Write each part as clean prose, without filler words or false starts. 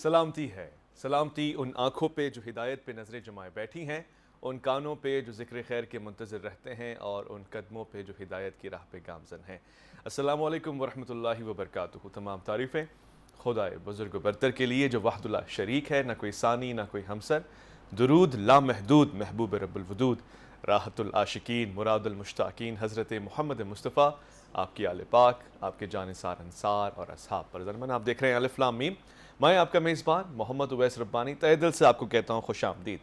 سلامتی ہے، سلامتی ان آنکھوں پہ جو ہدایت پہ نظریں جمائے بیٹھی ہیں، ان کانوں پہ جو ذکر خیر کے منتظر رہتے ہیں اور ان قدموں پہ جو ہدایت کی راہ پہ گامزن ہیں۔ السلام علیکم ورحمۃ اللہ وبرکاتہ۔ تمام تعریفیں خدائے بزرگ و برتر کے لیے جو وحد اللہ شریک ہے، نہ کوئی ثانی نہ کوئی ہمسر۔ درود لامحدود محبوب رب الودود، راحت العاشقین مراد المشتاقین حضرت محمد مصطفیٰ، آپ کی آل پاک، آپ کے جانثار انصار اور اصحاب پر ضمن۔ آپ دیکھ رہے ہیں الف لام میم۔ میں آپ کا میزبان محمد اویس ربانی تہہ دل سے آپ کو کہتا ہوں خوش آمدید۔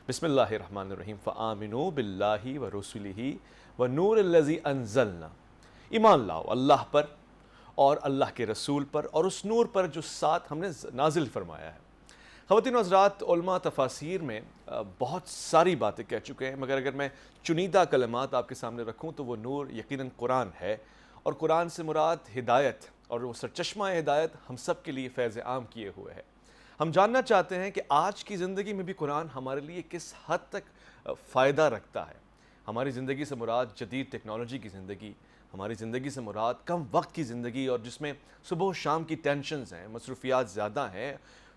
بسم اللہ الرحمن الرحیم۔ فآمنوا باللہ ورسلہ ونور الذی انزلنا، ایمان لاؤ اللہ پر اور اللہ کے رسول پر اور اس نور پر جو ساتھ ہم نے نازل فرمایا ہے۔ خواتین و حضرات، علماء تفاسیر میں بہت ساری باتیں کہہ چکے ہیں، مگر اگر میں چنیدہ کلمات آپ کے سامنے رکھوں تو وہ نور یقیناً قرآن ہے، اور قرآن سے مراد ہدایت، اور وہ سرچشمہ ہدایت ہم سب کے لیے فیض عام کیے ہوئے ہے۔ ہم جاننا چاہتے ہیں کہ آج کی زندگی میں بھی قرآن ہمارے لیے کس حد تک فائدہ رکھتا ہے۔ ہماری زندگی سے مراد جدید ٹیکنالوجی کی زندگی، ہماری زندگی سے مراد کم وقت کی زندگی، اور جس میں صبح و شام کی ٹینشنز ہیں، مصروفیات زیادہ ہیں،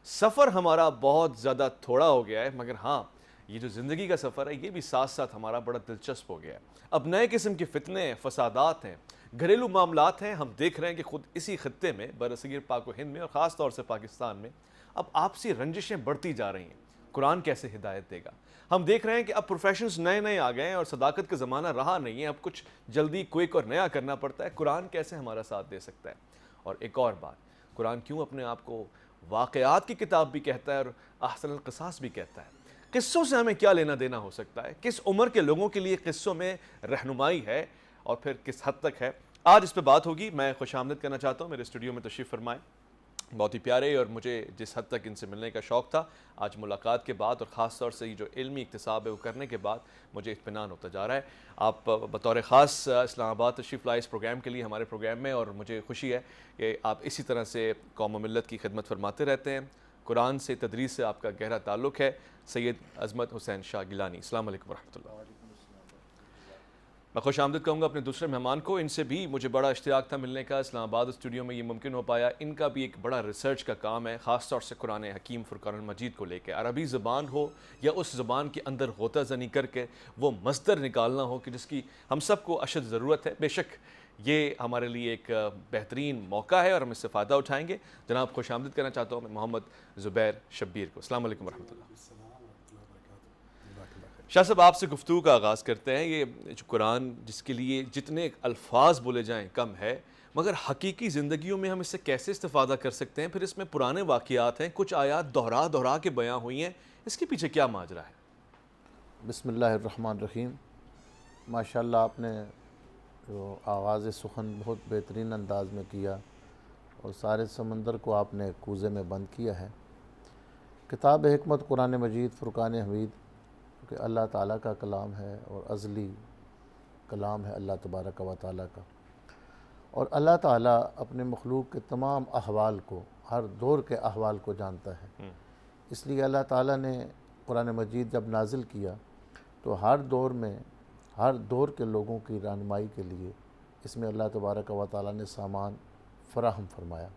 سفر ہمارا بہت زیادہ تھوڑا ہو گیا ہے، مگر ہاں یہ جو زندگی کا سفر ہے یہ بھی ساتھ ساتھ ہمارا بڑا دلچسپ ہو گیا ہے۔ اب نئے قسم کے فتنے، فسادات ہیں، گھریلو معاملات ہیں۔ ہم دیکھ رہے ہیں کہ خود اسی خطے میں، برصغیر پاک و ہند میں اور خاص طور سے پاکستان میں، اب آپسی رنجشیں بڑھتی جا رہی ہیں۔ قرآن کیسے ہدایت دے گا؟ ہم دیکھ رہے ہیں کہ اب پروفیشنز نئے نئے آ گئے ہیں اور صداقت کا زمانہ رہا نہیں ہے، اب کچھ جلدی کوئک اور نیا کرنا پڑتا ہے۔ قرآن کیسے ہمارا ساتھ دے سکتا ہے؟ اور ایک اور بات، قرآن کیوں اپنے آپ کو واقعات کی کتاب بھی کہتا ہے اور احسن القصاص بھی کہتا ہے؟ قصوں سے ہمیں کیا لینا دینا ہو سکتا ہے؟ کس عمر کے لوگوں کے لیے قصوں میں رہنمائی ہے اور پھر کس حد تک ہے؟ آج اس پہ بات ہوگی۔ میں خوش آمدید کرنا چاہتا ہوں، میرے اسٹوڈیو میں تشریف فرمائیں بہت ہی پیارے، اور مجھے جس حد تک ان سے ملنے کا شوق تھا، آج ملاقات کے بعد اور خاص طور سے یہ جو علمی اکتساب ہے وہ کرنے کے بعد مجھے اطمینان ہوتا جا رہا ہے۔ آپ بطور خاص اسلام آباد تشریف لائے اس پروگرام کے لیے، ہمارے پروگرام میں، اور مجھے خوشی ہے کہ آپ اسی طرح سے قوم و ملت کی خدمت فرماتے رہتے ہیں۔ قرآن سے، تدریس سے آپ کا گہرا تعلق ہے۔ سید عظمت حسین شاہ گیلانی، السلام علیکم ورحمۃ اللہ۔ میں خوش آمدید کہوں گا اپنے دوسرے مہمان کو، ان سے بھی مجھے بڑا اشتیاق تھا ملنے کا، اسلام آباد اسٹوڈیو میں یہ ممکن ہو پایا۔ ان کا بھی ایک بڑا ریسرچ کا کام ہے، خاص طور سے قرآن حکیم فرقان المجید کو لے کے، عربی زبان ہو یا اس زبان کے اندر غوطہ زنی کر کے وہ مصدر نکالنا ہو کہ جس کی ہم سب کو اشد ضرورت ہے۔ بے شک یہ ہمارے لیے ایک بہترین موقع ہے اور ہم اس سے فائدہ اٹھائیں گے۔ جناب خوش آمدید کرنا چاہتا ہوں میں محمد زبیر شبیر کو، السلام علیکم ورحمۃ اللہ۔ شاہ صاحب، آپ سے گفتگو کا آغاز کرتے ہیں۔ یہ جو قرآن، جس کے لیے جتنے الفاظ بولے جائیں کم ہے، مگر حقیقی زندگیوں میں ہم اس سے کیسے استفادہ کر سکتے ہیں؟ پھر اس میں پرانے واقعات ہیں، کچھ آیات دہرا کے بیاں ہوئی ہیں، اس کے پیچھے کیا ماجرا ہے؟ بسم اللہ الرحمن الرحیم۔ ماشاءاللہ آپ نے جو آغاز سخن بہت بہترین انداز میں کیا اور سارے سمندر کو آپ نے کوزے میں بند کیا ہے۔ کتاب حکمت قرآن مجید فرقان حمید کہ اللہ تعالیٰ کا کلام ہے اور ازلی کلام ہے اللہ تبارک و تعالیٰ کا، اور اللہ تعالیٰ اپنے مخلوق کے تمام احوال کو، ہر دور کے احوال کو جانتا ہے۔ اس لیے اللہ تعالیٰ نے قرآن مجید جب نازل کیا تو ہر دور میں، ہر دور کے لوگوں کی رہنمائی کے لیے اس میں اللہ تبارک و تعالیٰ نے سامان فراہم فرمایا۔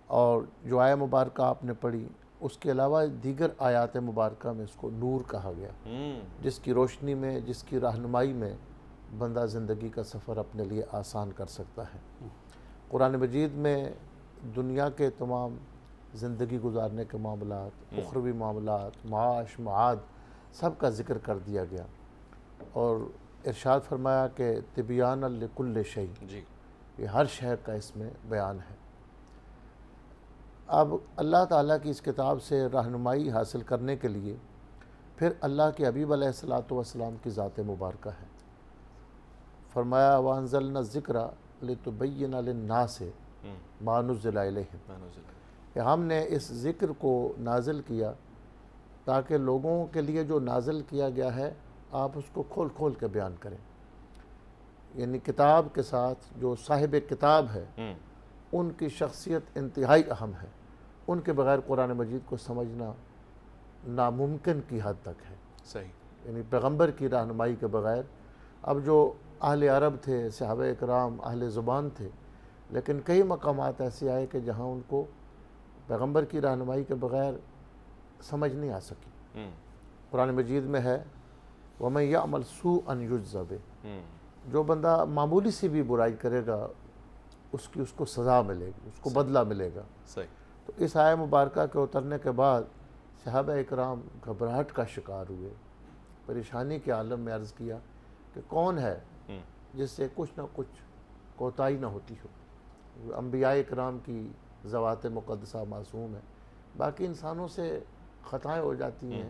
اور جو آیہ مبارکہ آپ نے پڑھی، اس کے علاوہ دیگر آیات مبارکہ میں اس کو نور کہا گیا، جس کی روشنی میں، جس کی رہنمائی میں بندہ زندگی کا سفر اپنے لیے آسان کر سکتا ہے۔ قرآن مجید میں دنیا کے تمام زندگی گزارنے کے معاملات، اخروی معاملات، معاش، معاد، سب کا ذکر کر دیا گیا، اور ارشاد فرمایا کہ تبیان لکل شیء، یہ ہر شے کا اس میں بیان ہے۔ اب اللہ تعالیٰ کی اس کتاب سے رہنمائی حاصل کرنے کے لیے پھر اللہ کے حبیب علیہ الصلوۃ والسلام کی ذات مبارکہ ہے۔ فرمایا وَأَنزَلْنَا الذِّكْرَ لِتُبَيِّنَ لِلنَّاسِ مَا نُزِّلَ إِلَيْهِمْ، کہ ہم نے اس ذکر کو نازل کیا تاکہ لوگوں کے لیے جو نازل کیا گیا ہے آپ اس کو کھول کھول کے بیان کریں۔ یعنی کتاب کے ساتھ جو صاحب کتاب ہے ان کی شخصیت انتہائی اہم ہے، ان کے بغیر قرآن مجید کو سمجھنا ناممکن کی حد تک ہے۔ صحیح، یعنی پیغمبر کی رہنمائی کے بغیر، اب جو اہل عرب تھے، صحابہ اکرام اہل زبان تھے، لیکن کئی مقامات ایسے آئے کہ جہاں ان کو پیغمبر کی رہنمائی کے بغیر سمجھ نہیں آ سکی۔ قرآن مجید میں ہے وَمَن يَعْمَلْ سُوءًا يُجْزَ بِهِ، جو بندہ معمولی سی بھی برائی کرے گا اس کو سزا ملے گی، اس کو بدلہ ملے گا۔ صحیح۔ تو اس آیہ مبارکہ کے اترنے کے بعد صحابہ اکرام گھبراہٹ کا شکار ہوئے، پریشانی کے عالم میں عرض کیا کہ کون ہے جس سے کچھ نہ کچھ کوتاہی نہ ہوتی ہو۔ انبیاء اکرام کی ذوات مقدسہ معصوم ہے، باقی انسانوں سے خطائیں ہو جاتی ہیں،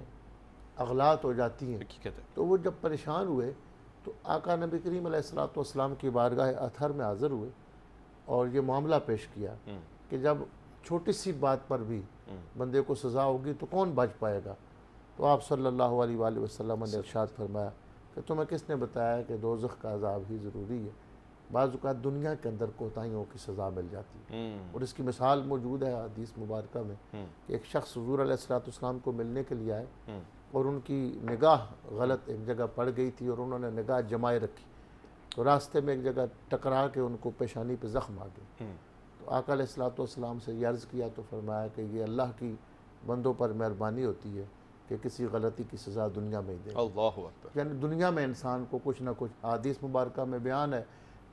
اغلاط ہو جاتی ہیں۔ حقیقت ہے۔ تو وہ جب پریشان ہوئے تو آقا نبی کریم علیہ السلام کی بارگاہ اطہر میں حاضر ہوئے اور یہ معاملہ پیش کیا کہ جب چھوٹی سی بات پر بھی بندے کو سزا ہوگی تو کون بچ پائے گا؟ تو آپ صلی اللہ علیہ وآلہ وسلم نے ارشاد فرمایا کہ تمہیں کس نے بتایا کہ دوزخ کا عذاب ہی ضروری ہے؟ بعض اوقات دنیا کے اندر کوتاہیوں کی سزا مل جاتی ہے، اور اس کی مثال موجود ہے حدیث مبارکہ میں کہ ایک شخص حضور علیہ السلام کو ملنے کے لیے آئے اور ان کی نگاہ غلط ایک جگہ پڑ گئی تھی اور انہوں نے نگاہ جمائے رکھی، تو راستے میں ایک جگہ ٹکرا کے ان کو پیشانی پہ زخم آ گئے۔ تو آقا علیہ السلام سے یہ عرض کیا تو فرمایا کہ یہ اللہ کی بندوں پر مہربانی ہوتی ہے کہ کسی غلطی کی سزا دنیا میں ہی دے۔ اللہ اکبر۔ یعنی دنیا میں انسان کو کچھ نہ کچھ، حدیث مبارکہ میں بیان ہے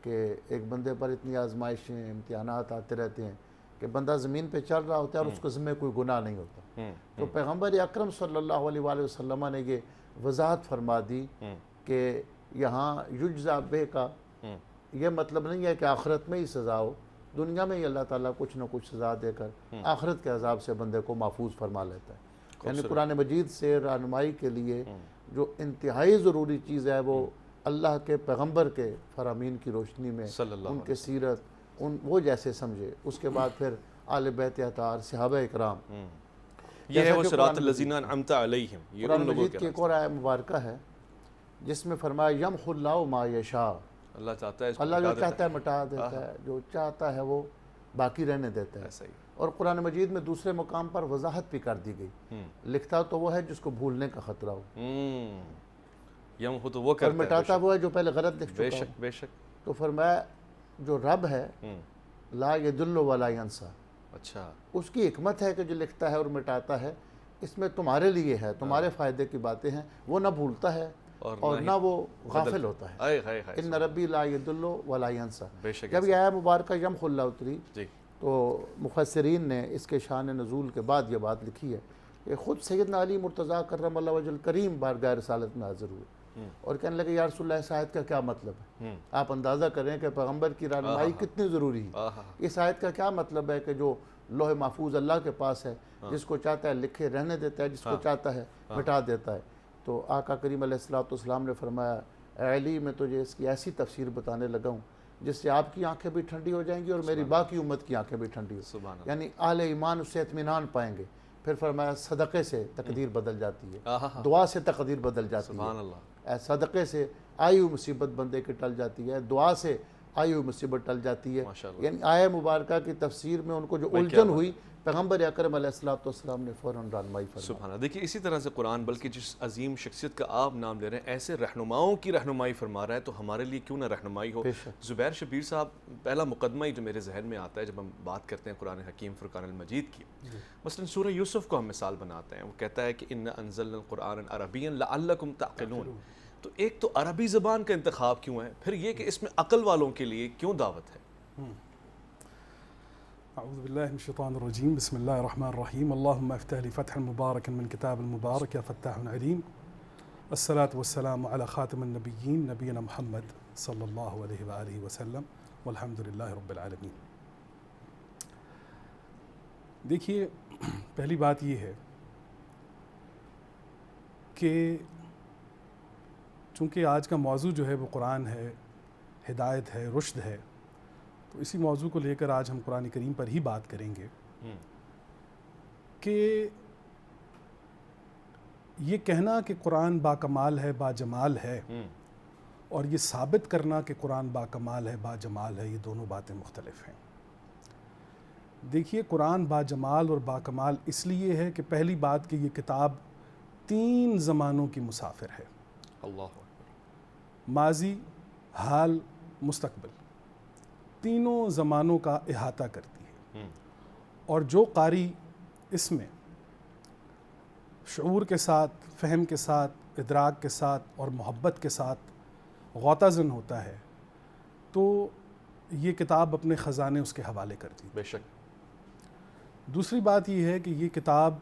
کہ ایک بندے پر اتنی آزمائشیں امتحانات آتے رہتے ہیں کہ بندہ زمین پہ چل رہا ہوتا ہے اور اس کو ذمہ کوئی گناہ نہیں ہوتا۔ تو پیغمبر اکرم صلی اللہ علیہ وآلہ وسلم نے یہ وضاحت فرما دی کہ یہاں یجزا بے کا یہ مطلب نہیں ہے کہ آخرت میں ہی سزا ہو، دنیا میں ہی اللہ تعالیٰ کچھ نہ کچھ سزا دے کر آخرت کے عذاب سے بندے کو محفوظ فرما لیتا ہے۔ یعنی قرآن مجید سے رہنمائی کے لیے جو انتہائی ضروری چیز ہے وہ اللہ کے پیغمبر کے فرامین کی روشنی میں ان کے سیرت وہ جیسے سمجھے، اس کے بعد پھر آل بیت اطہار صحابہ اکرام۔ یہ ہے وہ صراط الذین انعمت علیہم، یہ قرآن ان لوگوں مجید کی ایک اور آیہ مبارکہ ہے جس میں فرمایا یمحو اللہ ما یشاء، اللہ چاہتا ہے اس کو اللہ جو مٹا دیتا چاہتا ہے مٹا دیتا ہے، جو چاہتا ہے وہ باقی رہنے دیتا ہے۔ ایسا ہی۔ اور قرآن مجید میں دوسرے مقام پر وضاحت بھی کر دی گئی، لکھتا تو وہ ہے جس کو بھولنے کا خطرہ ہو، یمحو تو وہ اور کرتا ہے، مٹاتا وہ ہے جو پہلے غلط لکھ بے چکا ہو۔ شک بے شک۔ تو فرمایا جو رب ہے لا یدل ولا ینسا، اچھا، اس کی حکمت ہے کہ جو لکھتا ہے اور مٹاتا ہے، اس میں تمہارے لیے ہے، تمہارے فائدے کی باتیں ہیں، وہ نہ بھولتا ہے اور نہ وہ غافل ہوتا ہے۔ آئے ہائے ہائے، ان ربی لا یدل ولا ینسا۔ بے شک۔ جب یہ آیہ مبارکہ یمحو اللہ اتری جی، تو مفسرین نے اس کے شان نزول کے بعد یہ بات لکھی ہے کہ خود سیدنا علی مرتضیٰ کرم اللہ وجہ الکریم بارگاہ رسالت میں حاضر ہوئے اور کہنے لگے یا رسول اللہ اس آیت کا کیا مطلب ہے؟ آپ اندازہ کریں کہ پیغمبر کی رہنمائی کتنی ضروری ہے۔ اس آیت کا کیا مطلب ہے کہ جو لوح محفوظ اللہ کے پاس ہے، جس کو چاہتا ہے لکھے رہنے دیتا ہے، جس کو چاہتا ہے مٹا دیتا ہے۔ تو آقا کریم علیہ السلام نے فرمایا اے علی میں تجھے اس کی ایسی تفسیر بتانے لگا ہوں جس سے آپ کی آنکھیں بھی ٹھنڈی ہو جائیں گی اور میری باقی امت کی آنکھیں بھی ٹھنڈی ہو سبحان اللہ۔ یعنی اہل ایمان اس سے اطمینان پائیں گے۔ پھر فرمایا صدقے سے تقدیر بدل جاتی ہے، دعا سے تقدیر بدل جاتی ہے، سبحان اللہ۔ صدقے سے آئی ہوئی مصیبت بندے کی ٹل جاتی ہے، دعا سے آئی ہوئی مصیبت ٹل جاتی ہے۔ ماشاءاللہ۔ یعنی آیہ مبارکہ کی تفسیر میں ان کو جو الجھن ہوئی، پیغمبر اکرم علیہ السلام نے فوراً رہنمائی فرمائی۔ سبحان اللہ۔ دیکھیے اسی طرح سے قرآن بلکہ جس عظیم شخصیت کا آپ نام لے رہے ہیں ایسے رہنماؤں کی رہنمائی فرما رہا ہے تو ہمارے لیے کیوں نہ رہنمائی ہو۔ زبیر شبیر صاحب، پہلا مقدمہ ہی جو میرے ذہن میں آتا ہے جب ہم بات کرتے ہیں قرآن حکیم فرقان المجید کی، مثلا سورہ یوسف کو ہم مثال بناتے ہیں، وہ کہتا ہے کہ اِنَّا أَنزَلْنَا الْقُرْآنَ عَرَبِيًّا لَعَلَّكُمْ تَعْقِلُونَ۔ تو ایک تو عربی زبان کا انتخاب کیوں ہے، پھر یہ کہ اس میں عقل والوں کے لیے کیوں دعوت ہے؟ اعوذ باللہ من الشیطان الرجیم، بسم اللہ الرحمن الرحیم، اللہم افتح لی فتحا مبارکا من کتاب المبارک یا فتاح علیم، الصلاة والسلام علی خاتم النبیین نبینا محمد صلی اللہ علیہ وآلہ وسلم والحمد للہ رب العالمین۔ دیکھیے پہلی بات یہ ہے کہ چونکہ آج کا موضوع جو ہے وہ قرآن ہے، ہدایت ہے، رشد ہے، تو اسی موضوع کو لے کر آج ہم قرآن کریم پر ہی بات کریں گے کہ یہ کہنا کہ قرآن با کمال ہے، با جمال ہے، اور یہ ثابت کرنا کہ قرآن با کمال ہے، با جمال ہے، یہ دونوں باتیں مختلف ہیں۔ دیکھیے قرآن با جمال اور با کمال اس لیے ہے کہ پہلی بات کہ یہ کتاب 3 زمانوں کی مسافر ہے، اللہ ماضی، حال، مستقبل، تینوں زمانوں کا احاطہ کرتی ہے، اور جو قاری اس میں شعور کے ساتھ، فہم کے ساتھ، ادراک کے ساتھ اور محبت کے ساتھ غوطہ زن ہوتا ہے تو یہ کتاب اپنے خزانے اس کے حوالے کر دی۔ بے شک۔ دوسری بات یہ ہے کہ یہ کتاب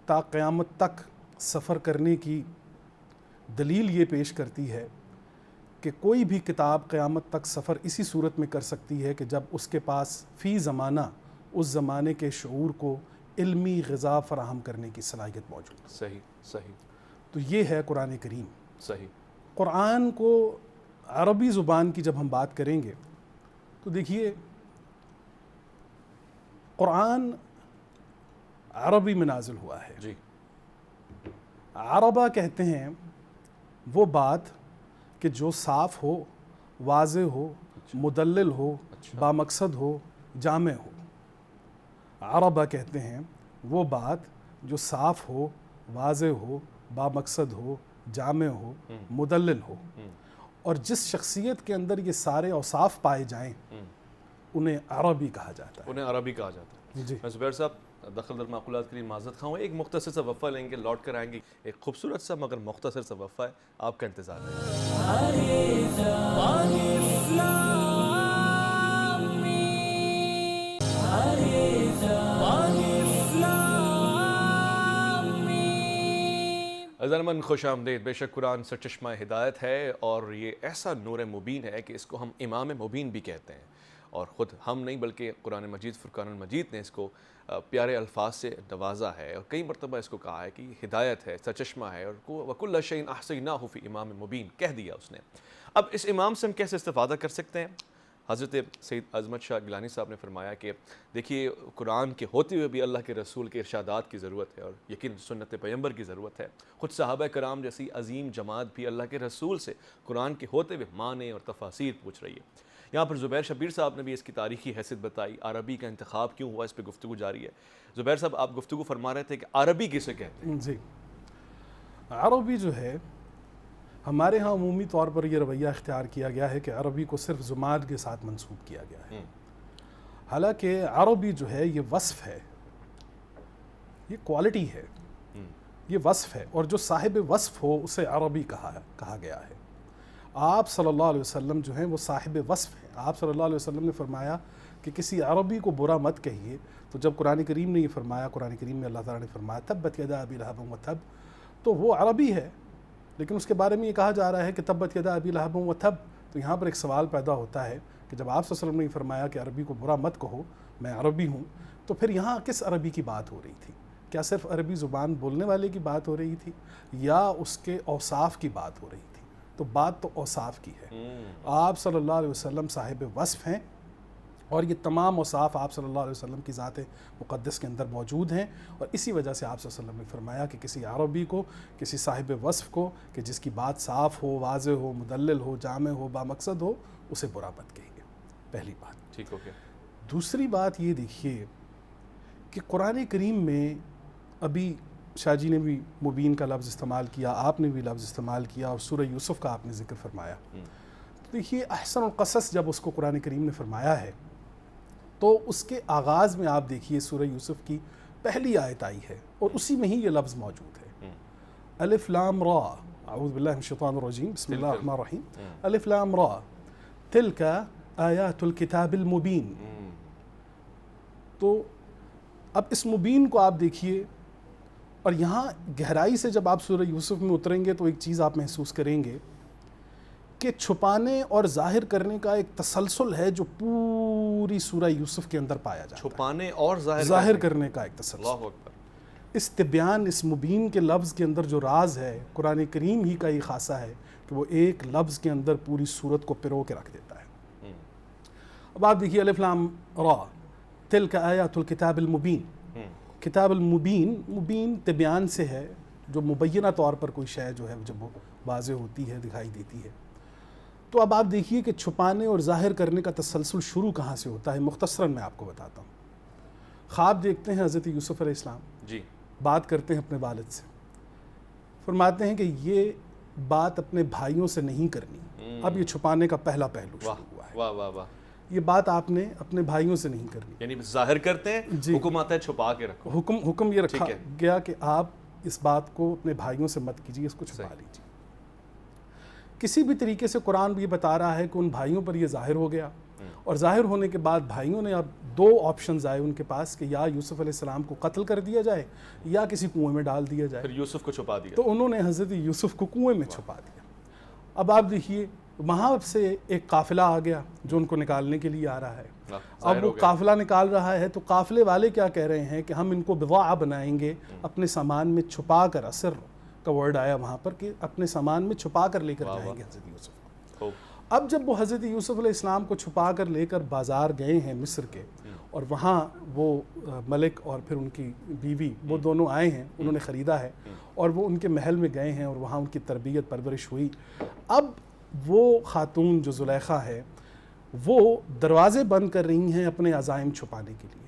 تا قیامت تک سفر کرنے کی دلیل یہ پیش کرتی ہے کہ کوئی بھی کتاب قیامت تک سفر اسی صورت میں کر سکتی ہے کہ جب اس کے پاس فی زمانہ اس زمانے کے شعور کو علمی غذا فراہم کرنے کی صلاحیت موجود ہے۔ صحیح صحیح تو یہ ہے قرآن کریم۔ صحیح۔ قرآن کو عربی زبان کی جب ہم بات کریں گے تو دیکھیے قرآن عربی میں نازل ہوا ہے۔ جی۔ عربہ کہتے ہیں وہ بات کہ جو صاف ہو، واضح ہو، مدلل ہو، بامقصد ہو، جامع ہو۔ عربہ کہتے ہیں وہ بات جو صاف ہو، واضح ہو، بامقصد ہو، جامع ہو، مدلل ہو، اور جس شخصیت کے اندر یہ سارے اوصاف پائے جائیں انہیں عربی کہا جاتا ہے۔ انہیں عربی کہا جاتا ہے۔ جی۔ میں زبیر صاحب دخل در معقولات کے لیے معذرت خواہ ہوں، ایک مختصر سا وقفہ لیں گے، لوٹ کر آئیں گے۔ ایک خوبصورت سا مگر مختصر سا وقفہ ہے، آپ کا انتظار ہے۔ عزیزان خوش آمدید۔ بے شک قرآن سرچشمہ ہدایت ہے اور یہ ایسا نور مبین ہے کہ اس کو ہم امام مبین بھی کہتے ہیں، اور خود ہم نہیں بلکہ قرآن مجید فرقان المجید نے اس کو پیارے الفاظ سے نوازا ہے اور کئی مرتبہ اس کو کہا ہے کہ یہ ہدایت ہے، سرچشمہ ہے، اور وَكُلَّ شَيْءٍ أَحْصَيْنَاهُ فِي إِمَامٍ مُبِينٍ کہہ دیا اس نے۔ اب اس امام سے ہم کیسے استفادہ کر سکتے ہیں؟ حضرت سید عظمت شاہ گیلانی صاحب نے فرمایا کہ دیکھیے قرآن کے ہوتے ہوئے بھی اللہ کے رسول کے ارشادات کی ضرورت ہے اور یقین سنت پیغمبر کی ضرورت ہے۔ خود صحابہ کرام جیسی عظیم جماعت بھی اللہ کے رسول سے قرآن کے ہوتے ہوئے معنی اور تفاسیر پوچھ رہی ہے۔ یہاں پر زبیر شبیر صاحب نے بھی اس کی تاریخی حیثیت بتائی، عربی کا انتخاب کیوں ہوا، اس پہ گفتگو جاری ہے۔ زبیر صاحب آپ گفتگو فرما رہے تھے کہ عربی کسے کہتے ہیں؟ جی، عربی جو ہے ہمارے ہاں عمومی طور پر یہ رویہ اختیار کیا گیا ہے کہ عربی کو صرف زبان کے ساتھ منسوب کیا گیا ہے، حالانکہ عربی جو ہے یہ وصف ہے، یہ کوالٹی ہے، یہ وصف ہے، اور جو صاحب وصف ہو اسے عربی کہا گیا ہے۔ آپ صلی اللہ علیہ وسلم جو ہیں وہ صاحب وصف ہیں۔ آپ صلی اللہ علیہ وسلم نے فرمایا کہ کسی عربی کو برا مت کہیے، تو جب قرآن کریم نے یہ فرمایا، قرآن کریم میں اللہ تعالیٰ نے فرمایا تبت یدا ابی لہب وتب، تو وہ عربی ہے، لیکن اس کے بارے میں یہ کہا جا رہا ہے کہ تبت یدا ابی لہب وتب، تو یہاں پر ایک سوال پیدا ہوتا ہے کہ جب آپ صلی اللہ علیہ وسلم نے یہ فرمایا کہ عربی کو برا مت کہو، میں عربی ہوں، تو پھر یہاں کس عربی کی بات ہو رہی تھی؟ کیا صرف عربی زبان بولنے والے کی بات ہو رہی تھی یا اس کے اوصاف کی بات ہو رہی تھی؟ تو بات تو اوصاف کی ہے۔ آپ صلی اللہ علیہ وسلم صاحب وصف ہیں، اور یہ تمام اوصاف آپ صلی اللہ علیہ وسلم کی ذات مقدس کے اندر موجود ہیں، اور اسی وجہ سے آپ صلی اللہ علیہ وسلم نے فرمایا کہ کسی عربی کو، کسی صاحب وصف کو کہ جس کی بات صاف ہو، واضح ہو، مدلل ہو، جامع ہو، بامقصد ہو، اسے برا مت کہیے۔ پہلی بات۔ ٹھیک ہو گیا۔ دوسری بات یہ دیکھیے کہ قرآن کریم میں ابھی شاہ جی نے بھی مبین کا لفظ استعمال کیا، آپ نے بھی لفظ استعمال کیا، اور سورہ یوسف کا آپ نے ذکر فرمایا۔ تو دیکھیے احسن القصص جب اس کو قرآن کریم نے فرمایا ہے تو اس کے آغاز میں آپ دیکھیے سورہ یوسف کی پہلی آیت آئی ہے اور اسی میں ہی یہ لفظ موجود ہے، الف لام را، اعوذ باللہ من الشیطان الرجیم، بسم اللہ الرحمن الرحیم، الف لام را تلک آیات الکتاب المبین۔ تو اب اس مبین کو آپ دیکھیے، اور یہاں گہرائی سے جب آپ سورہ یوسف میں اتریں گے تو ایک چیز آپ محسوس کریں گے کہ چھپانے اور ظاہر کرنے کا ایک تسلسل ہے جو پوری سورہ یوسف کے اندر پایا جاتا ہے۔ چھپانے اور ظاہر کرنے کا ایک تسلسل۔ اللہ اکبر۔ اس تبیان، اس مبین کے لفظ کے اندر جو راز ہے، قرآن کریم ہی کا یہ خاصہ ہے کہ وہ ایک لفظ کے اندر پوری سورت کو پرو کے رکھ دیتا ہے۔ اب آپ دیکھیے الف لام را تلک آیات الکتاب المبین۔ کتاب المبین، مبین تبیان سے ہے، جو مبینہ طور پر کوئی شے جو ہے جب وہ واضح ہوتی ہے، دکھائی دیتی ہے۔ تو اب آپ دیکھیے کہ چھپانے اور ظاہر کرنے کا تسلسل شروع کہاں سے ہوتا ہے، مختصراً میں آپ کو بتاتا ہوں۔ خواب دیکھتے ہیں حضرت یوسف علیہ السلام، جی، بات کرتے ہیں اپنے والد سے، فرماتے ہیں کہ یہ بات اپنے بھائیوں سے نہیں کرنی۔ اب یہ چھپانے کا پہلا پہلو شروع ہوا ہے۔ واہ واہ واہ۔ یہ بات آپ نے اپنے بھائیوں سے نہیں کرنی. یعنی ظاہر کرتے ہیں, جی. حکم آتا ہے چھپا کے رکھو. حکم یہ رکھا ٹھیک ہے. گیا کہ آپ اس بات کو اپنے بھائیوں سے مت کیجیے, اس کو چھپا لیجیے. کسی بھی طریقے سے قرآن بھی یہ بتا رہا ہے کہ ان بھائیوں پر یہ ظاہر ہو گیا, اور ظاہر ہونے کے بعد بھائیوں نے اب دو آپشنز آئے ان کے پاس کہ یا یوسف علیہ السلام کو قتل کر دیا جائے یا کسی کنویں میں ڈال دیا جائے. پھر یوسف کو چھپا دیا. تو انہوں نے حضرت یوسف کو کنویں میں چھپا دیا. اب آپ دیکھیے وہاں سے ایک قافلہ آ گیا جو ان کو نکالنے کے لیے آ رہا ہے. اب وہ قافلہ نکال رہا ہے تو قافلے والے کیا کہہ رہے ہیں کہ ہم ان کو بضاعہ بنائیں گے, اپنے سامان میں چھپا کر, اثر کا ورڈ آیا وہاں پر کہ اپنے سامان میں چھپا کر لے کر جائیں گے حضرت یوسف کو. اب جب وہ حضرت یوسف علیہ السلام کو چھپا کر لے کر بازار گئے ہیں مصر کے, اور وہاں وہ ملک اور پھر ان کی بیوی وہ دونوں آئے ہیں, انہوں نے خریدا ہے اور وہ ان کے محل میں گئے ہیں اور وہاں ان کی تربیت پرورش ہوئی. اب وہ خاتون جو زلیخا ہے وہ دروازے بند کر رہی ہیں اپنے عزائم چھپانے کے لیے,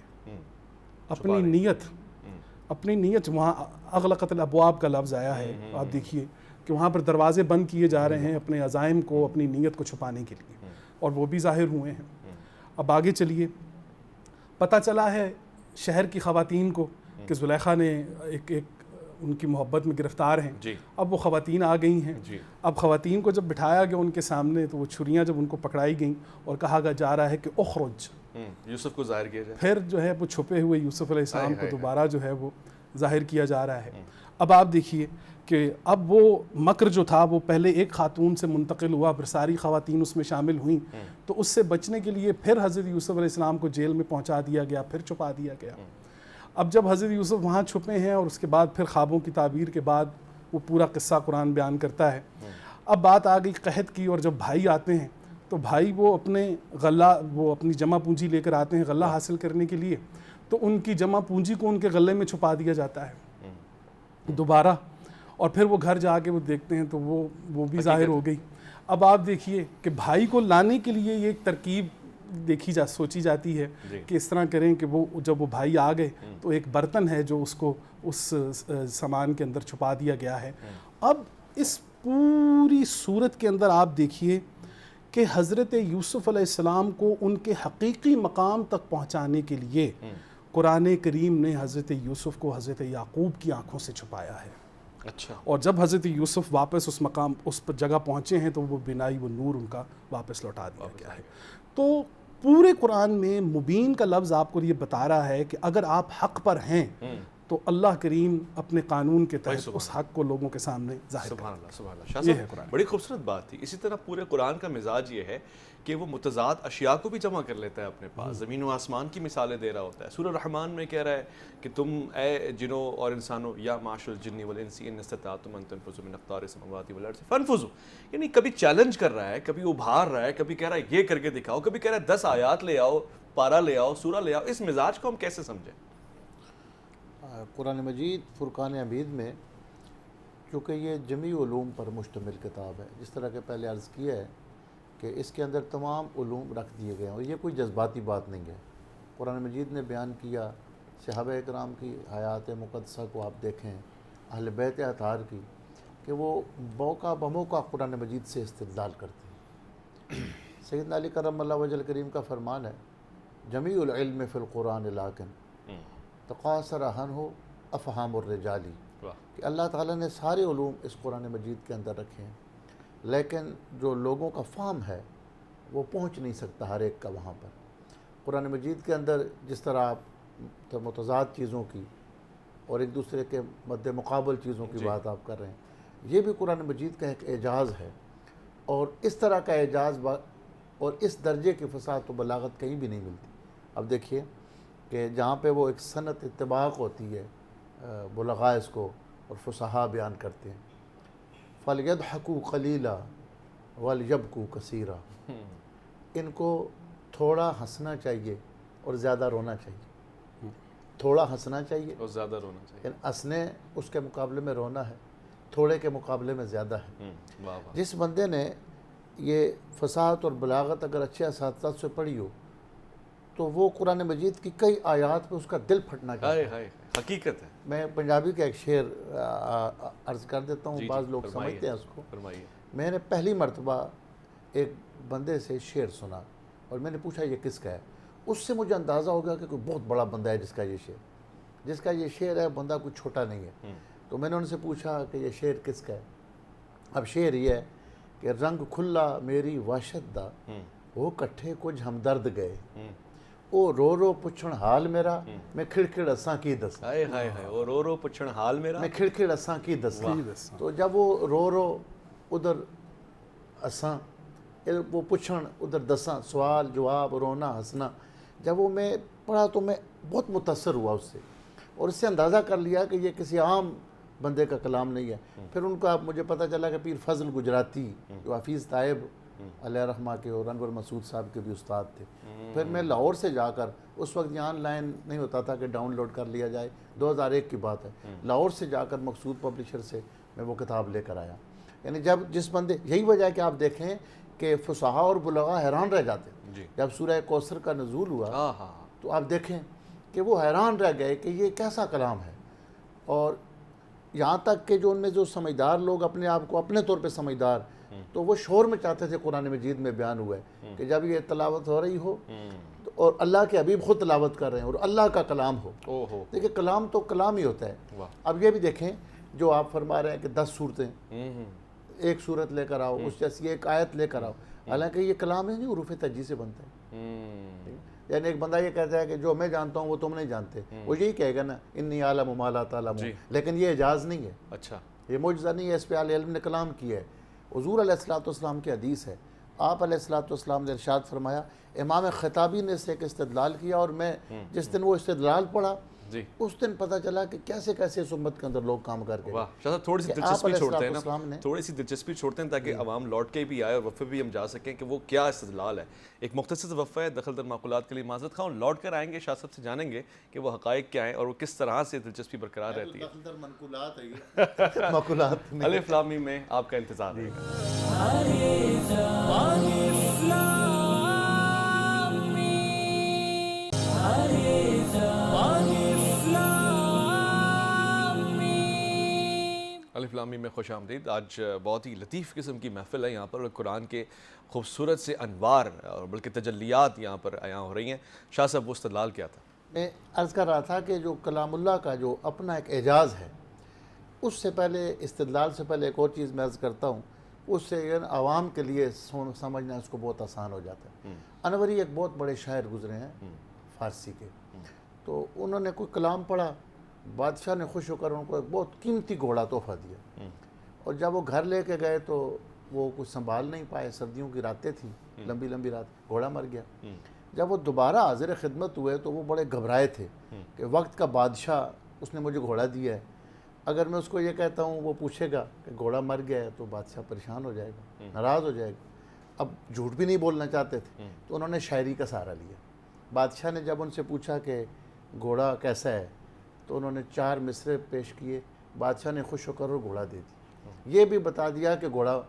اپنی نیت وہاں اغلقت الابواب کا لفظ آیا ہے. آپ دیکھیے کہ وہاں پر دروازے بند کیے جا رہے ہیں اپنے عزائم کو, اپنی نیت کو چھپانے کے لیے, اور وہ بھی ظاہر ہوئے ہیں. اب آگے چلیے, پتہ چلا ہے شہر کی خواتین کو کہ زلیخا نے ایک ان کی محبت میں گرفتار ہیں. اب وہ خواتین آ گئی ہیں. اب خواتین کو جب بٹھایا گیا ان کے سامنے تو وہ چھریاں جب ان کو پکڑائی گئیں اور کہا جا رہا ہے کہ اخرج, یوسف کو ظاہر کیا جائے, پھر جو ہے وہ چھپے ہوئے یوسف علیہ السلام کو دوبارہ جو ہے وہ ظاہر کیا جا رہا ہے. اب آپ دیکھیے کہ اب وہ مکر جو تھا وہ پہلے ایک خاتون سے منتقل ہوا, پھر ساری خواتین اس میں شامل ہوئیں, تو اس سے بچنے کے لیے پھر حضرت یوسف علیہ السلام کو جیل میں پہنچا دیا گیا, پھر چھپا دیا گیا. اب جب حضرت یوسف وہاں چھپے ہیں اور اس کے بعد پھر خوابوں کی تعبیر کے بعد وہ پورا قصہ قرآن بیان کرتا ہے. اب بات آ گئی قحط کی, اور جب بھائی آتے ہیں تو بھائی وہ اپنی جمع پونجی لے کر آتے ہیں غلہ حاصل کرنے کے لیے, تو ان کی جمع پونجی کو ان کے غلے میں چھپا دیا جاتا ہے دوبارہ, اور پھر وہ گھر جا کے وہ دیکھتے ہیں تو وہ بھی ظاہر ہو گئی. اب آپ دیکھیے کہ بھائی کو لانے کے لیے یہ ایک ترکیب سوچی جاتی ہے کہ اس طرح کریں کہ وہ جب وہ بھائی آ گئے تو ایک برتن ہے جو اس کو اس سامان کے اندر چھپا دیا گیا ہے. اب اس پوری صورت کے اندر آپ دیکھیے کہ حضرت یوسف علیہ السلام کو ان کے حقیقی مقام تک پہنچانے کے لیے قرآن کریم نے حضرت یوسف کو حضرت یعقوب کی آنکھوں سے چھپایا ہے. اچھا. اور جب حضرت یوسف واپس اس جگہ پہنچے ہیں تو وہ بنائی وہ نور ان کا واپس لوٹا دیا گیا ہے. تو پورے قرآن میں مبین کا لفظ آپ کو یہ بتا رہا ہے کہ اگر آپ حق پر ہیں تو اللہ کریم اپنے قانون کے تحت اس حق کو لوگوں کے سامنے ظاہر کرتا ہے. سبحان اللہ, سبحان اللہ. شاہ صاحب بڑی خوبصورت بات تھی. اسی طرح پورے قرآن کا مزاج یہ ہے کہ وہ متضاد اشیاء کو بھی جمع کر لیتا ہے اپنے پاس, زمین و آسمان کی مثالیں دے رہا ہوتا ہے. سورہ رحمان میں کہہ رہا ہے کہ تم اے جنوں اور انسانوں, یا معاشر الجن والانس ان استطعتم ان تنفذوا من اقطار السماوات والارض فانفذوا, یعنی کبھی چیلنج کر رہا ہے, کبھی ابھار رہا ہے, کبھی کہہ رہا ہے یہ کر کے دکھاؤ, کبھی کہہ رہا ہے 10 آیات لے آؤ, پارہ لے آؤ, سورہ لے آؤ. اس مزاج کو ہم کیسے سمجھیں؟ قرآن مجید فرقان حمید میں چونکہ یہ جمی علوم پر مشتمل کتاب ہے, جس طرح کہ پہلے عرض کیا ہے کہ اس کے اندر تمام علوم رکھ دیے گئے ہیں, اور یہ کوئی جذباتی بات نہیں ہے. قرآن مجید نے بیان کیا صحابہ اکرام کی حیات مقدسہ کو آپ دیکھیں, اہل بیت اطہار کی, کہ وہ موقع بموقع قرآن مجید سے استدلال کرتے ہیں. سیدنا علی کرم اللہ وجہ کریم کا فرمان ہے, جمیع العلم فی القرآن لیکن تقاصر عنہ افہام الرجالی, کہ اللہ تعالیٰ نے سارے علوم اس قرآن مجید کے اندر رکھے ہیں, لیکن جو لوگوں کا فہم ہے وہ پہنچ نہیں سکتا ہر ایک کا وہاں پر. قرآن مجید کے اندر جس طرح آپ متضاد چیزوں کی اور ایک دوسرے کے مد مقابل چیزوں کی بات آپ کر رہے ہیں, یہ بھی قرآن مجید کا ایک اعجاز ہے, اور اس طرح کا اعجاز اور اس درجے کی فصاحت و بلاغت کہیں بھی نہیں ملتی. اب دیکھیے کہ جہاں پہ وہ ایک صنعت اتباق ہوتی ہے, بلغاء اس کو اور فصحاء بیان کرتے ہیں, فَلْيَضْحَكُوا قَلِيلًا وَلْيَبْكُوا كَثِيرًا, ان کو تھوڑا ہنسنا چاہیے اور زیادہ رونا چاہیے. تھوڑا ہنسنا چاہیے اور زیادہ رونا چاہیے. ہنسنے اس کے مقابلے میں رونا ہے, تھوڑے کے مقابلے میں زیادہ ہے. جس بندے نے یہ فصاحت اور بلاغت اگر اچھے اساتذہ سے پڑھی ہو تو وہ قرآن مجید کی کئی آیات پہ اس کا دل پھٹنا چاہتا ہے. حقیقت ہے. میں پنجابی کا ایک شعر عرض کر دیتا ہوں, بعض لوگ سمجھتے ہیں اس کو. میں نے پہلی مرتبہ ایک بندے سے شعر سنا, اور میں نے پوچھا یہ کس کا ہے؟ اس سے مجھے اندازہ ہو گیا کہ کوئی بہت بڑا بندہ ہے جس کا یہ شعر ہے، بندہ کوئی چھوٹا نہیں ہے۔ تو میں نے ان سے پوچھا کہ یہ شعر کس کا ہے؟ اب شعر یہ ہے کہ رنگ کھلا میری وحشت دا، وہ کٹھے کچھ ہمدرد گئے، او رو رو پچھن حال میرا، میں کھڑکھڑ اساں کی دساں، ہائے ہائے ہائے، اور رو رو پچھن حال میرا، میں کھڑکھڑ اساں کی دساں۔ تو جب وہ رو رو ادھر اساں، وہ پچھن ادھر دساں، سوال جواب، رونا ہنسنا، جب وہ میں پڑھا تو میں بہت متاثر ہوا اس سے، اور اس سے اندازہ کر لیا کہ یہ کسی عام بندے کا کلام نہیں ہے۔ پھر ان کا مجھے پتہ چلا کہ پیر فضل گجراتی جو حفیظ طائب علیہ رحمہ کے اور انور مسعود صاحب کے بھی استاد تھے، پھر میں لاہور سے جا کر، اس وقت یہاں آن لائن نہیں ہوتا تھا کہ ڈاؤن لوڈ کر لیا جائے، 2001 کی بات ہے، لاہور سے جا کر مقصود پبلشر سے میں وہ کتاب لے کر آیا۔ یعنی جب جس بندے، یہی وجہ ہے کہ آپ دیکھیں کہ فصحاء اور بلغاء حیران رہ جاتے ہیں۔ جب سورہ کوثر کا نزول ہوا تو آپ دیکھیں کہ وہ حیران رہ گئے کہ یہ کیسا کلام ہے، اور یہاں تک کہ جو ان میں جو سمجھدار لوگ اپنے آپ کو اپنے طور پہ سمجھدار، تو وہ شور میں چاہتے تھے قرآن مجید میں بیان ہوا ہے کہ جب یہ تلاوت ہو رہی ہو اور اللہ کے حبیب خود تلاوت کر رہے ہیں اور اللہ کا کلام ہو۔ دیکھیں کلام تو کلام ہی ہوتا ہے۔ اب یہ بھی دیکھیں جو آپ فرما رہے ہیں کہ 10 صورتیں، ایک صورت لے کر آؤ، اس جیسی ایک آیت لے کر آؤ، حالانکہ یہ کلام ہے نہیں، حروف تہجی سے بنتا ہے۔ یعنی ایک بندہ یہ کہتا ہے کہ جو میں جانتا ہوں وہ تم نہیں جانتے، وہ یہی کہے گا نا انی عالم ما لا تعلمون، لیکن یہ اعجاز نہیں ہے، اچھا یہ معجزہ نہیں ہے، اس پہ اہل علم نے کلام کیا ہے۔ حضور علیہ السلام کی حدیث ہے، آپ علیہ السلام نے ارشاد فرمایا، امام خطابی نے سے ایک استدلال کیا، اور میں جس دن وہ استدلال پڑھا اس دن پتہ چلا کہ کیسے کیسے اس امت کے اندر لوگ کام کر کے تھوڑی سی دلچسپی چھوڑتے ہیں نا، تھوڑی سی دلچسپی چھوڑتے ہیں تاکہ عوام لوٹ کے بھی آئے اور وقفے بھی ہم جا سکیں کہ وہ کیا استدلال ہے۔ ایک مختصر وقفہ ہے، دخل در معقولات کے لیے معذرت خواہ، لوٹ کر آئیں گے، شاہ صاحب سے جانیں گے کہ وہ حقائق کیا ہیں اور وہ کس طرح سے دلچسپی برقرار رہتی ہے۔ الف لام میم میں آپ کا انتظار ہے۔ الف لام میم میں خوش آمدید۔ آج بہت ہی لطیف قسم کی محفل ہے یہاں پر، اور قرآن کے خوبصورت سے انوار اور بلکہ تجلیات یہاں پر عیاں ہو رہی ہیں۔ شاہ صاحب وہ استدلال کیا تھا؟ میں عرض کر رہا تھا کہ جو کلام اللہ کا جو اپنا ایک اعجاز ہے، اس سے پہلے استدلال سے پہلے ایک اور چیز میں عرض کرتا ہوں، اس سے عوام کے لیے سمجھنا اس کو بہت آسان ہو جاتا ہے۔ انوری ایک بہت بڑے شاعر گزرے ہیں فارسی کے، تو انہوں نے کوئی کلام پڑھا، بادشاہ نے خوش ہو کر ان کو ایک بہت قیمتی گھوڑا تحفہ دیا، اور جب وہ گھر لے کے گئے تو وہ کچھ سنبھال نہیں پائے، سردیوں کی راتیں تھیں، لمبی لمبی رات، گھوڑا مر گیا۔ جب وہ دوبارہ حاضر خدمت ہوئے تو وہ بڑے گھبرائے تھے کہ وقت کا بادشاہ، اس نے مجھے گھوڑا دیا ہے، اگر میں اس کو یہ کہتا ہوں وہ پوچھے گا کہ گھوڑا مر گیا ہے تو بادشاہ پریشان ہو جائے گا، ناراض ہو جائے گا۔ اب جھوٹ بھی نہیں بولنا چاہتے تھے تو انہوں نے شاعری کا سہارا لیا۔ بادشاہ نے جب ان سے پوچھا کہ گھوڑا کیسا ہے تو انہوں نے 4 مصرے پیش کیے، بادشاہ نے خوش ہو کر وہ گھوڑا دے دی۔ یہ بھی بتا دیا کہ گھوڑا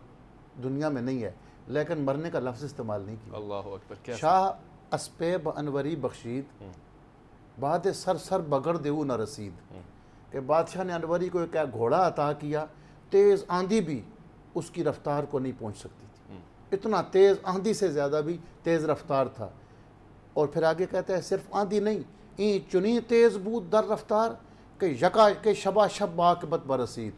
دنیا میں نہیں ہے، لیکن مرنے کا لفظ استعمال نہیں کیا۔ اللہ اکبر۔ شاہ اسپیب انوری بخشید بات سر سر بگڑ دیو نہ رسید، کہ بادشاہ نے انوری کو کیا گھوڑا عطا کیا، تیز آندھی بھی اس کی رفتار کو نہیں پہنچ سکتی تھی، اتنا تیز، آندھی سے زیادہ بھی تیز رفتار تھا۔ اور پھر آگے کہتا ہے صرف آندھی نہیں، این چنی تیز بود در رفتار کہ یکا کہ شبا شب باقبت برسید۔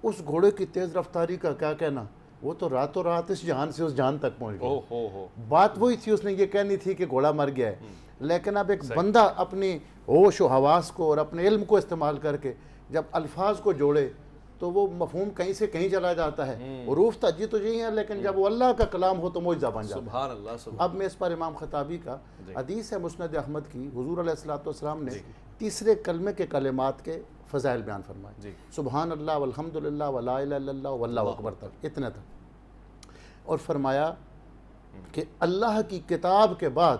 اس گھوڑے کی تیز رفتاری کا کیا کہنا، وہ تو راتوں رات اس جہان سے اس جہان تک پہنچ گیا۔ بات وہی تھی، اس نے یہ کہنی تھی کہ گھوڑا مر گیا ہے، لیکن اب ایک بندہ اپنی ہوش و حواس کو اور اپنے علم کو استعمال کر کے جب الفاظ کو جوڑے تو وہ مفہوم کہیں سے کہیں چلا جاتا ہے۔ حروف تہجی تو یہی ہے، لیکن جب وہ اللہ کا کلام ہو تو معجزہ بن جاتا ہے۔ سبحان اللہ، سبحان۔ اب میں اس پر امام خطابی کا حدیث ہے مسند احمد کی، حضور علیہ السلام نے تیسرے کلمے کے کلمات کے فضائل بیان فرمائے، سبحان اللہ والحمدللہ ولا الہ الا اللہ واللہ اکبر تک، اتنا تھا، اور فرمایا کہ اللہ کی کتاب کے بعد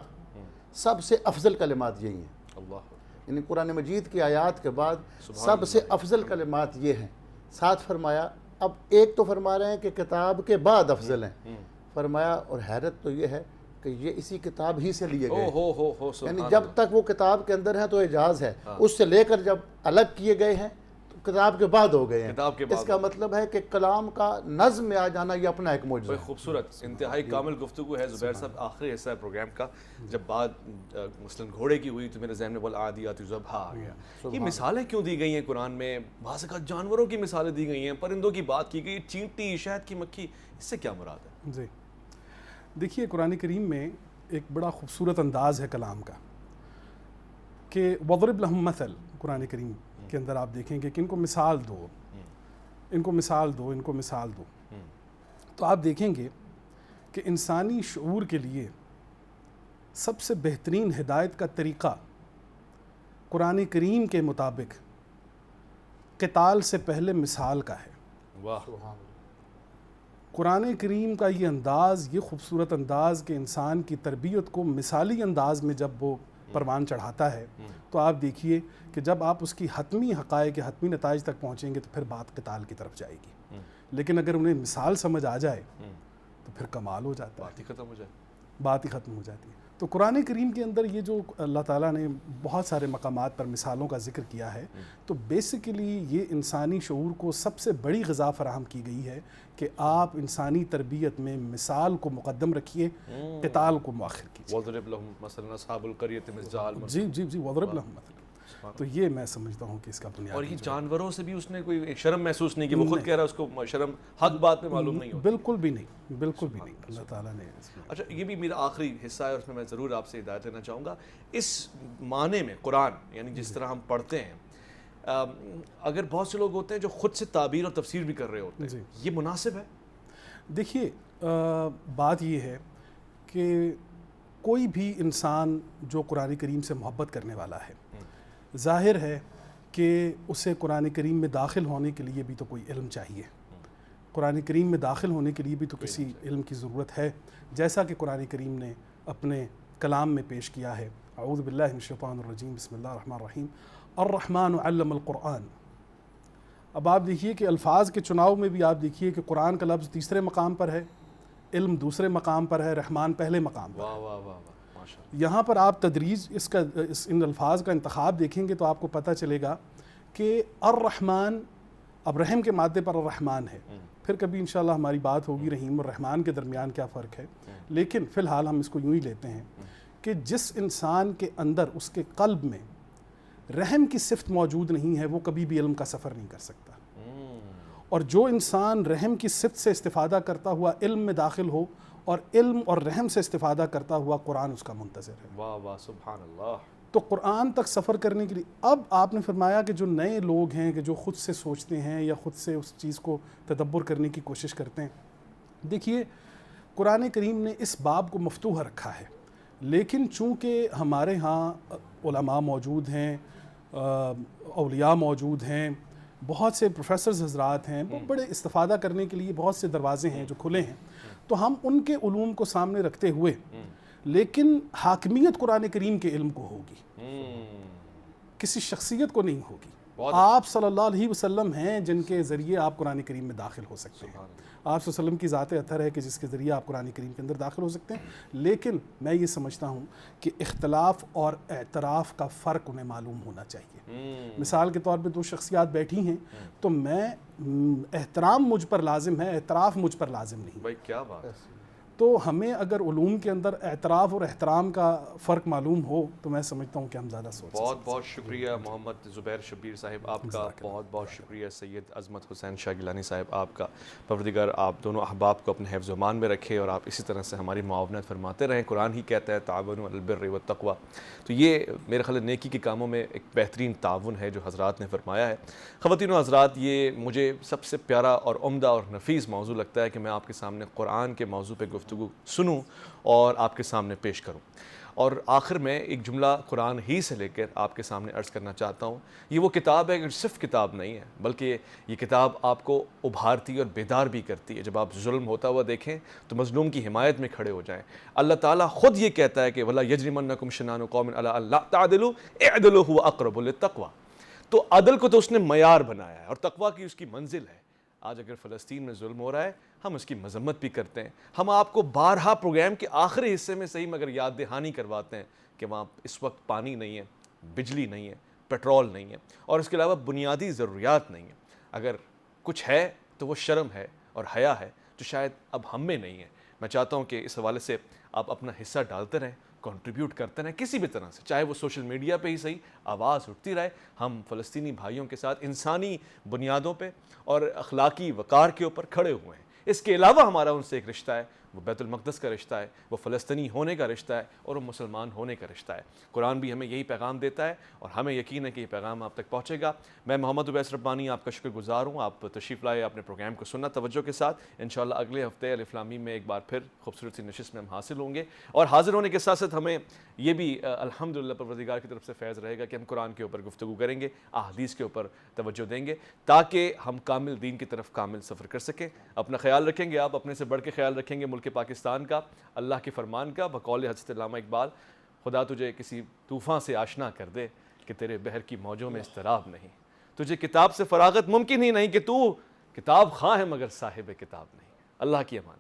سب سے افضل کلمات یہی ہیں، یعنی قرآن مجید کی آیات کے بعد سب سے افضل کلمات یہ ہیں۔ ساتھ فرمایا، اب ایک تو فرما رہے ہیں کہ کتاب کے بعد افضل ہیں، فرمایا اور حیرت تو یہ ہے کہ یہ اسی کتاب ہی سے لیے گئے، یعنی جب تک وہ کتاب کے اندر ہیں تو اعجاز ہے، اس سے لے کر جب الگ کیے گئے ہیں کتاب کے بعد ہو گئے ہیں. کتاب کے بعد اس کا مطلب ہے کہ کلام کا نظم میں آ جانا یہ اپنا ایک معجزہ بڑی ہے. خوبصورت انتہائی کامل گفتگو ہے زبیر صاحب. آخری حصہ ہے پروگرام کا. جب بات مثلاً گھوڑے کی ہوئی تو میرے ذہن میں والعادیات ضبحا آ گیا. یہ مثالیں کیوں دی گئی ہیں قرآن میں؟ بعض اوقات جانوروں کی مثالیں دی گئی ہیں, پرندوں کی بات کی گئی, چینٹی, شہد کی مکھی, اس سے کیا مراد ہے؟ جی دیکھیے قرآن کریم میں ایک بڑا خوبصورت انداز ہے کلام کا کہ وضرب لہم مثل. قرآن کریم کے اندر آپ دیکھیں گے کہ ان کو مثال دو, ان کو مثال دو, ان کو مثال دو. تو آپ دیکھیں گے کہ انسانی شعور کے لیے سب سے بہترین ہدایت کا طریقہ قرآن کریم کے مطابق قتال سے پہلے مثال کا ہے. واہ, قرآن کریم کا یہ انداز, یہ خوبصورت انداز کہ انسان کی تربیت کو مثالی انداز میں جب وہ پروان چڑھاتا ہے تو آپ دیکھیے کہ جب آپ اس کی حتمی حقائق, حتمی نتائج تک پہنچیں گے تو پھر بات قتال کی طرف جائے گی. لیکن اگر انہیں مثال سمجھ آ جائے تو پھر کمال ہو جاتا ہے, بات ہی ختم ہو جائے. بات ہی ختم ہو جاتی ہے. تو قرآن کریم کے اندر یہ جو اللہ تعالیٰ نے بہت سارے مقامات پر مثالوں کا ذکر کیا ہے, تو بیسیکلی یہ انسانی شعور کو سب سے بڑی غذا فراہم کی گئی ہے کہ آپ انسانی تربیت میں مثال کو مقدم رکھیے, قتال کو مؤخر کیجیے. وَاضْرِبْ لَهُمْ مَثَلًا أَصْحَابُ الْقَرْيَةِ إِذْ جَاءَ الْمُرْسَلُونَ. جی وَاضْرِبْ لَهُمْ مَثَلًا. تو یہ میں سمجھتا ہوں کہ اس کا بنیاد. اور یہ جانوروں سے بھی اس نے کوئی شرم محسوس نہیں کی؟ وہ خود کہہ رہا ہے اس کو شرم حق بات میں معلوم نہیں ہوتی. بالکل بھی نہیں, بالکل بھی نہیں. اللہ تعالیٰ نے. اچھا, یہ بھی میرا آخری حصہ ہے اور اس میں ضرور آپ سے ہدایت لینا چاہوں گا. اس معنی میں قرآن یعنی جس طرح ہم پڑھتے ہیں, اگر بہت سے لوگ ہوتے ہیں جو خود سے تعبیر اور تفسیر بھی کر رہے ہوتے ہیں, یہ مناسب ہے؟ دیکھیے بات یہ ہے کہ کوئی بھی انسان جو قرآن کریم سے محبت کرنے والا ہے, ظاہر ہے کہ اسے قرآن کریم میں داخل ہونے کے لیے بھی تو کوئی علم چاہیے. قرآن کریم میں داخل ہونے کے لیے بھی تو کسی علم کی ضرورت ہے, جیسا کہ قرآن کریم نے اپنے کلام میں پیش کیا ہے. اعوذ باللہ من الشیطان الرجیم, بسم اللہ الرحمن الرحیم. الرحمن علم القرآن. اب آپ دیکھیے کہ الفاظ کے چناؤ میں بھی آپ دیکھیے کہ قرآن کا لفظ تیسرے مقام پر ہے, علم دوسرے مقام پر ہے, رحمان پہلے مقام پر. واہ واہ واہ, یہاں پر آپ تدریج ان الفاظ کا انتخاب دیکھیں گے تو آپ کو پتہ چلے گا کہ الرحمن, اب رحم کے مادے پر الرحمن ہے. پھر کبھی انشاءاللہ ہماری بات ہوگی رحیم اور رحمان کے درمیان کیا فرق ہے, لیکن فی الحال ہم اس کو یوں ہی لیتے ہیں کہ جس انسان کے اندر, اس کے قلب میں رحم کی صفت موجود نہیں ہے, وہ کبھی بھی علم کا سفر نہیں کر سکتا. اور جو انسان رحم کی صفت سے استفادہ کرتا ہوا علم میں داخل ہو اور علم اور رحم سے استفادہ کرتا ہوا قرآن اس کا منتظر ہے. واہ واہ, سبحان اللہ. تو قرآن تک سفر کرنے کے لیے اب آپ نے فرمایا کہ جو نئے لوگ ہیں کہ جو خود سے سوچتے ہیں یا خود سے اس چیز کو تدبر کرنے کی کوشش کرتے ہیں, دیکھیے قرآن کریم نے اس باب کو مفتوح رکھا ہے, لیکن چونکہ ہمارے ہاں علماء موجود ہیں, اولیاء موجود ہیں, بہت سے پروفیسرز حضرات ہیں, بڑے استفادہ کرنے کے لیے بہت سے دروازے ہیں جو کھلے ہیں, تو ہم ان کے علوم کو سامنے رکھتے ہوئے, لیکن حاکمیت قرآن کریم کے علم کو ہوگی, کسی شخصیت کو نہیں ہوگی. آپ صلی اللہ علیہ وسلم ہیں جن کے ذریعے آپ قرآن کریم میں داخل ہو سکتے ہیں. آپ صلی اللہ علیہ وسلم کی ذات اطہر ہے کہ جس کے ذریعے آپ قرآن کریم کے اندر داخل ہو سکتے ہیں. لیکن میں یہ سمجھتا ہوں کہ اختلاف اور اعتراف کا فرق انہیں معلوم ہونا چاہیے. مثال کے طور پہ دو شخصیات بیٹھی ہیں تو میں احترام مجھ پر لازم ہے, اعتراف مجھ پر لازم نہیں. بھائی کیا بات ہے. تو ہمیں اگر علوم کے اندر اعتراف اور احترام کا فرق معلوم ہو تو میں سمجھتا ہوں کہ ہم زیادہ سوچ. بہت بہت شکریہ محمد زبیر شبیر صاحب آپ کا, بہت بہت شکریہ سید عظمت حسین شاہ گیلانی صاحب آپ کا. پروردگار آپ دونوں احباب کو اپنے حفظ و امان میں رکھے اور آپ اسی طرح سے ہماری معاونت فرماتے رہیں. قرآن ہی کہتا ہے تعاونوا علی البر والتقوی, تو یہ میرے خیال نیکی کے کاموں میں ایک بہترین تعاون ہے جو حضرات نے فرمایا ہے. خواتین و حضرات, یہ مجھے سب سے پیارا اور عمدہ اور نفیس موضوع لگتا ہے کہ میں آپ کے سامنے قرآن کے موضوع پہ گفتگو سنوں اور آپ کے سامنے پیش کروں. اور آخر میں ایک جملہ قرآن ہی سے لے کر آپ کے سامنے عرض کرنا چاہتا ہوں. یہ وہ کتاب ہے کہ صرف کتاب نہیں ہے, بلکہ یہ کتاب آپ کو ابھارتی اور بیدار بھی کرتی ہے. جب آپ ظلم ہوتا ہوا دیکھیں تو مظلوم کی حمایت میں کھڑے ہو جائیں. اللہ تعالیٰ خود یہ کہتا ہے کہ وَلَا يَجْرِمَنَّكُمْ شَنَآنُ قَوْمٍ عَلَىٰ أَلَّا تَعْدِلُوا اعْدِلُوا هُوَ أَقْرَبُ لِلتَّقْوَىٰ. تو عدل کو تو اس نے معیار بنایا ہے اور تقویٰ کی اس کی منزل ہے. آج اگر فلسطین میں ظلم ہو رہا ہے ہم اس کی مذمت بھی کرتے ہیں. ہم آپ کو بارہا پروگرام کے آخری حصے میں صحیح مگر یاد دہانی کرواتے ہیں کہ وہاں اس وقت پانی نہیں ہے, بجلی نہیں ہے, پیٹرول نہیں ہے اور اس کے علاوہ بنیادی ضروریات نہیں ہیں. اگر کچھ ہے تو وہ شرم ہے اور حیا ہے جو شاید اب ہم میں نہیں ہے. میں چاہتا ہوں کہ اس حوالے سے آپ اپنا حصہ ڈالتے رہیں, کنٹریبیوٹ کرتے رہیں کسی بھی طرح سے, چاہے وہ سوشل میڈیا پہ ہی صحیح, آواز اٹھتی رہے. ہم فلسطینی بھائیوں کے ساتھ انسانی بنیادوں پہ اور اخلاقی وقار کے اوپر کھڑے ہوئے ہیں. اس کے علاوہ ہمارا ان سے ایک رشتہ ہے, وہ بیت المقدس کا رشتہ ہے, وہ فلسطینی ہونے کا رشتہ ہے اور وہ مسلمان ہونے کا رشتہ ہے. قرآن بھی ہمیں یہی پیغام دیتا ہے اور ہمیں یقین ہے کہ یہ پیغام آپ تک پہنچے گا. میں محمد اویس ربانی آپ کا شکر گزار ہوں. آپ تشریف لائے اپنے پروگرام کو سننا توجہ کے ساتھ. انشاءاللہ اگلے ہفتے الف لام میم میں ایک بار پھر خوبصورت سی نشست میں ہم حاصل ہوں گے, اور حاضر ہونے کے ساتھ ساتھ ہمیں یہ بھی الحمدللہ پروردگار کی طرف سے فیض رہے گا کہ ہم قرآن کے اوپر گفتگو کریں گے, احادیث کے اوپر توجہ دیں گے تاکہ ہم کامل دین کی طرف کامل سفر کر سکیں. اپنا خیال رکھیں گے, آپ اپنے سے بڑھ کے خیال رکھیں گے ملک پاکستان کا, اللہ کے فرمان کا. بقول حضرت علامہ اقبال, خدا تجھے کسی طوفان سے آشنا کر دے کہ تیرے بحر کی موجوں میں اضطراب نہیں. تجھے کتاب سے فراغت ممکن ہی نہیں کہ تو کتاب خواہ ہے مگر صاحب کتاب نہیں. اللہ کی امان.